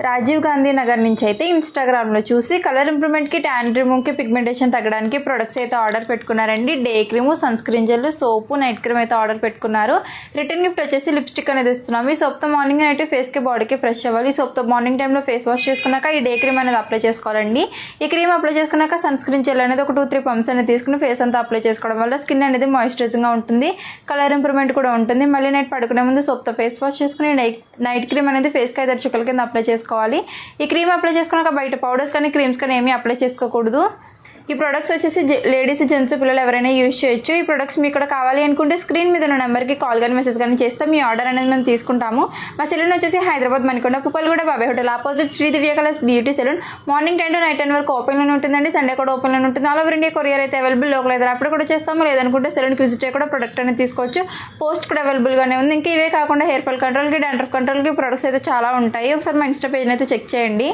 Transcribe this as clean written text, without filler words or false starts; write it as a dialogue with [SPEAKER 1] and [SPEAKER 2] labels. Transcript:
[SPEAKER 1] రాజీవ్ గాంధీ నగర్ నుంచి అయితే ఇన్స్టాగ్రామ్లో చూసి కలర్ ఇంప్రూవ్మెంట్కి, ట్యాన్ రిమూవ్కి, పిగ్మెంటేషన్ తగ్గడానికి ప్రొడక్ట్స్ అయితే ఆర్డర్ పెట్టుకున్నారండి. Day cream, sunscreen gel, soap, night cream అయితే ఆర్డర్ పెట్టుకున్నారు. రిటర్న్ గిఫ్ట్ వచ్చేసి లిప్స్టిక్ అనేది ఇస్తున్నాము. ఈ సోప్తో మార్నింగ్ నైట్ ఫేస్కి, బాడీకి ఫ్రెష్ అవ్వాలి. ఈ సోప్తో మార్నింగ్ టైంలో ఫేస్ వాష్ చేసుకున్నాక ఈ డే క్రీమ్ అనేది అప్లై చేసుకోవాలండి. ఈ క్రీమ్ అప్లై చేసుకున్నాక సన్ స్క్రీన్ జెల్ అనేది ఒక 2-3 పంప్స్ అనేది తీసుకుని ఫేస్ అంతా అప్లై చేసుకోవడం వల్ల స్కిన్ అనేది మాయిశ్చరైజింగ్గా ఉంటుంది, కలర్ ఇంప్రూవ్మెంట్ కూడా ఉంటుంది. మళ్ళీ నైట్ పడుకునే ముందు సోప్తో ఫేస్ వాష్ చేసుకుని నైట్ క్రీమ్ అనేది ఫేస్కి 5 చుక్కల కింద అప్లై చేసుకోవాలి. ఈ క్రీమ్ అప్లై చేసుకున్నాక బయట పౌడర్స్ కానీ, క్రీమ్స్ కానీ ఏమీ అప్లై చేసుకోకూడదు. ఈ ప్రొడక్ట్స్ వచ్చేసి లేడీస్, జెంట్స్, పిల్లలు ఎవరైనా యూజ్ చేయొచ్చు. ఈ ప్రొడక్ట్స్ మీకు కూడా కావాలి అనుకుంటే స్క్రీన్ మీద ఉన్న నెంబర్కి కాల్ కానీ, మెసేజ్ కానీ చేస్తే మీ ఆర్డర్ అనేది మేము తీసుకుంటాము. మా సెలూన్ వచ్చేసి Hyderabad Manikonda, Puppalaguda, Babai hotel opposite Shri Divya colours beauty salon. Morning 10 to night 10 వరకు ఓపెన్లోనే ఉంటుందండి. సండే కూడా ఓపెన్లోనే ఉంటుంది. ఆల్ ఓవర్ ఇండియా కొరియర్ అయితే అవైలబుల్. లోకల్ అయితే అప్పుడు కూడా చేస్తాము. లేదనుకుంటే సెలూన్కి విజిట్ అయ్యి కూడా ప్రొడక్ట్ అనేది తీసుకోవచ్చు. పోస్ట్ కూడా అవైలబుల్గానే ఉంది. ఇంకా ఇవే కాకుండా హెయిర్ ఫాల్ కంట్రోల్కి, డాండ్రఫ్ కంట్రోల్కి ప్రొడక్ట్స్ అయితే చాలా ఉంటాయి. ఒకసారి మా ఇన్స్టా పేజ్ని అయితే చెక్ చేయండి.